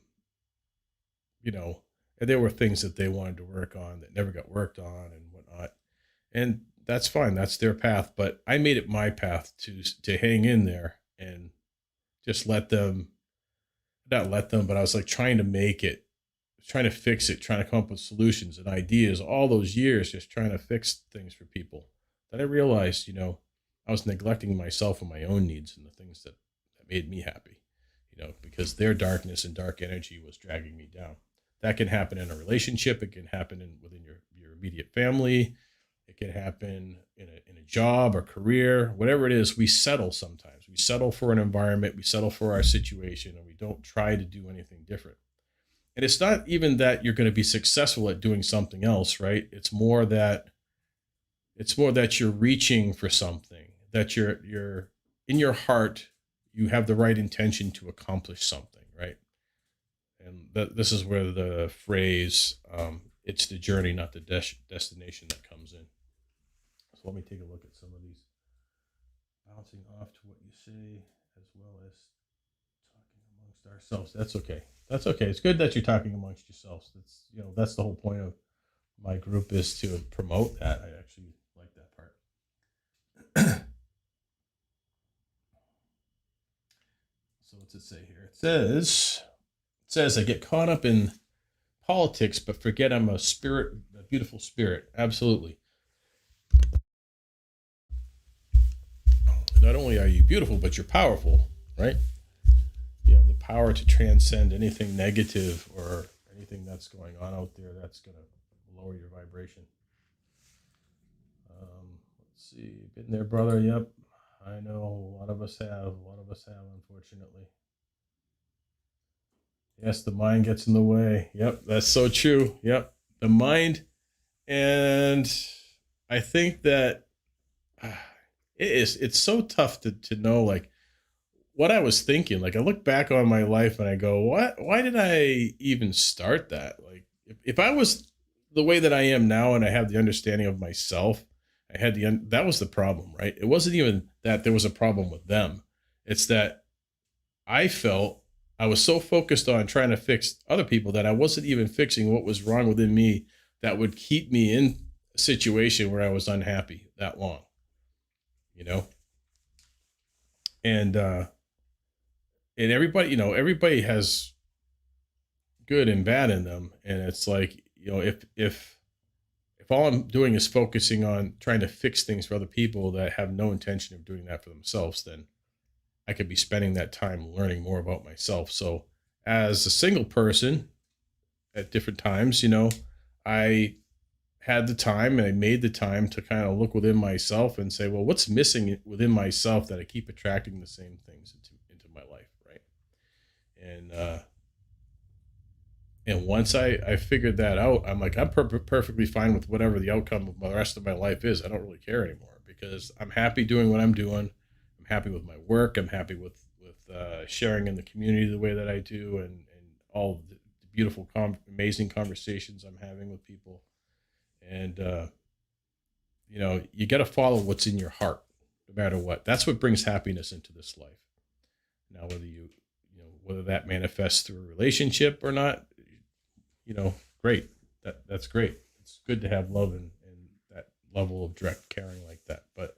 and there were things that they wanted to work on that never got worked on and whatnot, and that's fine. That's their path, but I made it my path to hang in there and just let them, not let them, but I was like trying to make it, trying to fix it, trying to come up with solutions and ideas all those years, just trying to fix things for people. Then I realized, I was neglecting myself and my own needs and the things that made me happy, because their darkness and dark energy was dragging me down. That can happen in a relationship. It can happen within your immediate family. It can happen in a job or career, whatever it is. We settle sometimes. We settle for an environment. We settle for our situation, and we don't try to do anything different. And it's not even that you're going to be successful at doing something else, right? It's more that you're reaching for something, that you're in your heart, you have the right intention to accomplish something, right? And this is where the phrase "it's the journey, not the destination" that comes in. So let me take a look at some of these, bouncing off to what you say, as well as talking amongst ourselves. That's okay. That's okay. It's good that you're talking amongst yourselves. That's the whole point of my group, is to promote that. I actually like that part. So what's it say here? It says I get caught up in politics, but forget I'm a spirit, a beautiful spirit. Absolutely. Not only are you beautiful, but you're powerful, right? You have the power to transcend anything negative or anything that's going on out there that's going to lower your vibration. Let's see. Been there, brother. Yep. I know a lot of us have. A lot of us have, unfortunately. Yes, the mind gets in the way. Yep, that's so true. Yep, the mind. And I think that it's so tough to know, like, what I was thinking. Like I look back on my life and I go, what? Why did I even start that? Like if I was the way that I am now and I have the understanding of myself, I had that was the problem, right? It wasn't even that there was a problem with them. It's that I felt I was so focused on trying to fix other people that I wasn't even fixing what was wrong within me that would keep me in a situation where I was unhappy that long, you know? And everybody, everybody has good and bad in them. And it's like, if all I'm doing is focusing on trying to fix things for other people that have no intention of doing that for themselves, then I could be spending that time learning more about myself. So as a single person at different times, I had the time and I made the time to kind of look within myself and say, well, what's missing within myself that I keep attracting the same things into my life, right? And once I figured that out, I'm like, I'm perfectly fine with whatever the outcome of the rest of my life is. I don't really care anymore because I'm happy doing what I'm doing. I'm happy with my work. I'm happy with sharing in the community the way that I do, and all of the beautiful, amazing conversations I'm having with people. And you got to follow what's in your heart, no matter what. That's what brings happiness into this life. Now, whether that manifests through a relationship or not, great. That's great. It's good to have love and that level of direct caring like that. But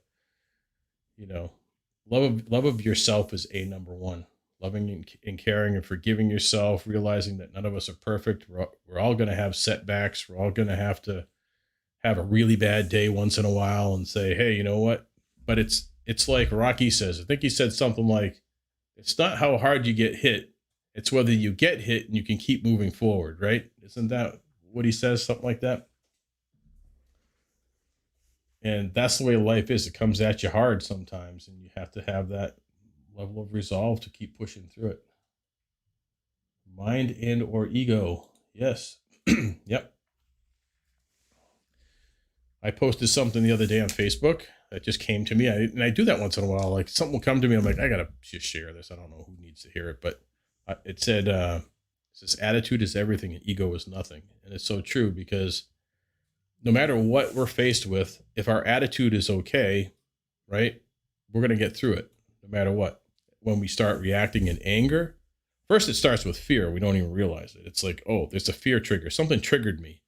you know, love of yourself is a number one. Loving and caring and forgiving yourself, realizing that none of us are perfect. We're all going to have setbacks. We're all going to have a really bad day once in a while and say, hey, you know what? But it's like Rocky says. I think he said something like, it's not how hard you get hit, it's whether you get hit and you can keep moving forward, right? Isn't that what he says? Something like that. And that's the way life is. It comes at you hard sometimes, and you have to have that level of resolve to keep pushing through it. Mind and or ego. Yes. Yep. I posted something the other day on Facebook that just came to me. And I do that once in a while. Like something will come to me. I'm like, I got to just share this. I don't know who needs to hear it, but it said, it says attitude is everything and ego is nothing. And it's so true because no matter what we're faced with, if our attitude is okay, right, we're going to get through it no matter what. When we start reacting in anger, first it starts with fear. We don't even realize it. It's like, oh, there's a fear trigger. Something triggered me.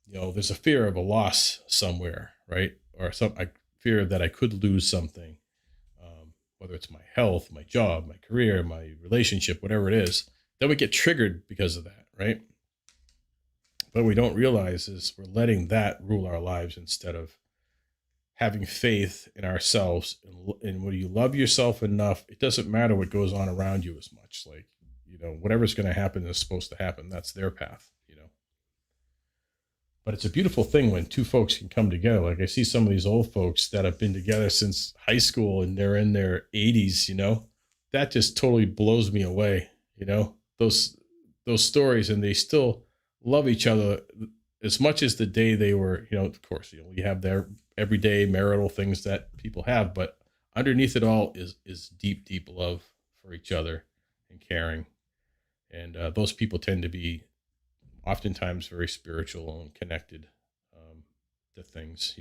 There's a fear of a loss somewhere, right? Or I fear that I could lose something, whether it's my health, my job, my career, my relationship, whatever it is. Then we get triggered because of that, right? But we don't realize is we're letting that rule our lives instead of having faith in ourselves. And when you love yourself enough, it doesn't matter what goes on around you as much. Like, whatever's going to happen is supposed to happen. That's their path. But it's a beautiful thing when two folks can come together. Like I see some of these old folks that have been together since high school and they're in their 80s, that just totally blows me away, those stories, and they still love each other as much as the day they were, of course, you have their everyday marital things that people have, but underneath it all is deep, deep love for each other and caring. And those people tend to be oftentimes very spiritual and connected to things.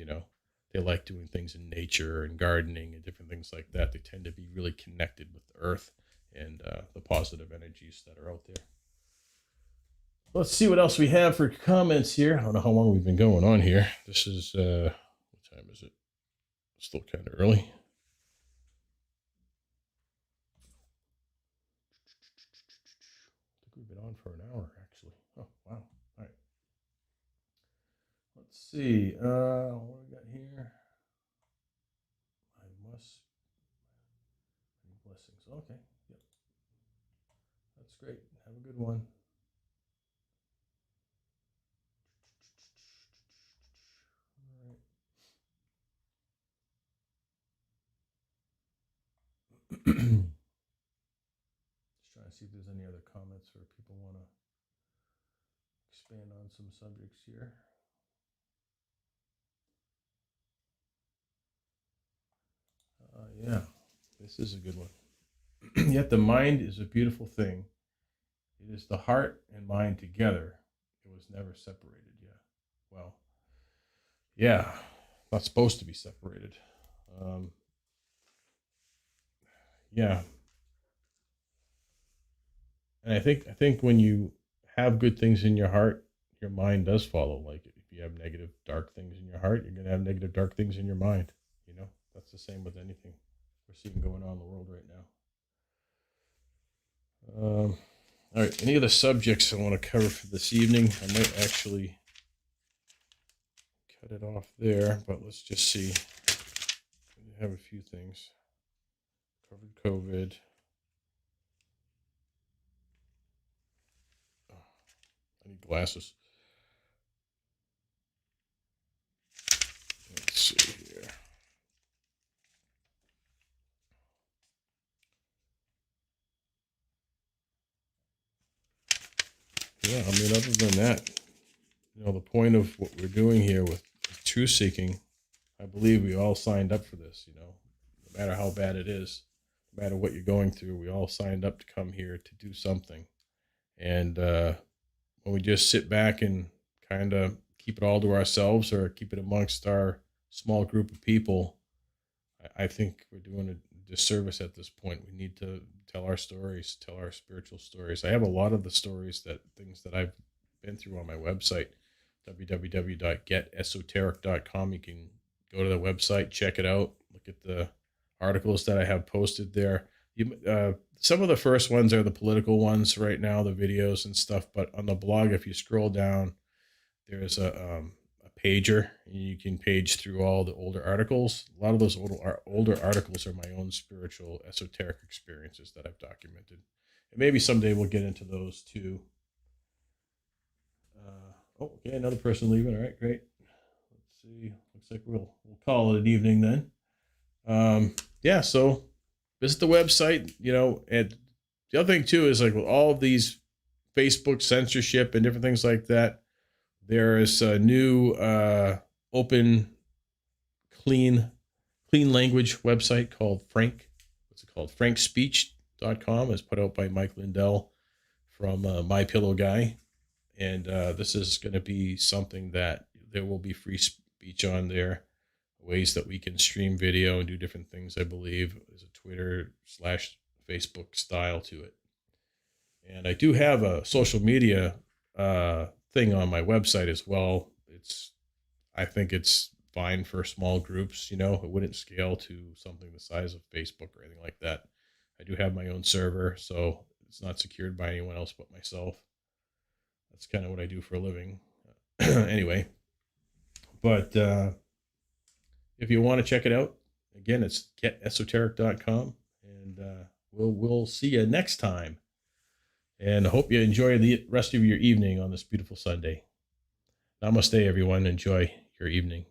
They like doing things in nature and gardening and different things like that. They tend to be really connected with the earth and the positive energies that are out there. Let's see what else we have for comments here. I don't know how long we've been going on here. This is what time is it? Still kind of early. I think we've been on for an hour actually. Oh wow. All right. Let's see. What we got here? I must. Blessings. Okay. Yep. That's great. Have a good one. All right. Just trying to see if there's any other comments or people want to expand on some subjects here. Yeah, this is a good one. Yet the mind is a beautiful thing. It is the heart and mind together. It was never separated. Yeah. Well, yeah, not supposed to be separated. Um, yeah, and I think when you have good things in your heart, your mind does follow. Like if you have negative, dark things in your heart, you're gonna have negative, dark things in your mind. You know, that's the same with anything we're seeing going on in the world right now. All right, any other subjects I want to cover for this evening? I might actually cut it off there, but let's just see. We have a few things covered. COVID. Oh, I need glasses. Let's see here. Yeah, I mean, other than that, the point of what we're doing here with truth seeking, I believe we all signed up for this. No matter how bad it is, no matter what you're going through, we all signed up to come here to do something. And when we just sit back and kind of keep it all to ourselves or keep it amongst our small group of people, I think we're doing a disservice at this point. We need to tell our stories, tell our spiritual stories. I have a lot of the stories things that I've been through on my website, www.getesoteric.com. You can go to the website, check it out, look at the articles that I have posted there. Some of the first ones are the political ones right now, the videos and stuff. But on the blog, if you scroll down, there's a pager, and you can page through all the older articles. A lot of those older articles are my own spiritual esoteric experiences that I've documented. And maybe someday we'll get into those too. Okay, another person leaving. All right, great. Let's see. Looks like we'll call it an evening then. Yeah, so visit the website, and the other thing too is like with all of these Facebook censorship and different things like that, there is a new open, clean language website called what's it called? frankspeech.com. It's put out by Mike Lindell from My Pillow Guy. And this is going to be something that there will be free speech on there, ways that we can stream video and do different things. I believe there's a Twitter / Facebook style to it. And I do have a social media thing on my website as well. I think it's fine for small groups. It wouldn't scale to something the size of Facebook or anything like that. I do have my own server, so it's not secured by anyone else but myself. That's kind of what I do for a living. Anyway, but if you want to check it out, again, it's getesoteric.com, and we'll see you next time. And I hope you enjoy the rest of your evening on this beautiful Sunday. Namaste, everyone. Enjoy your evening.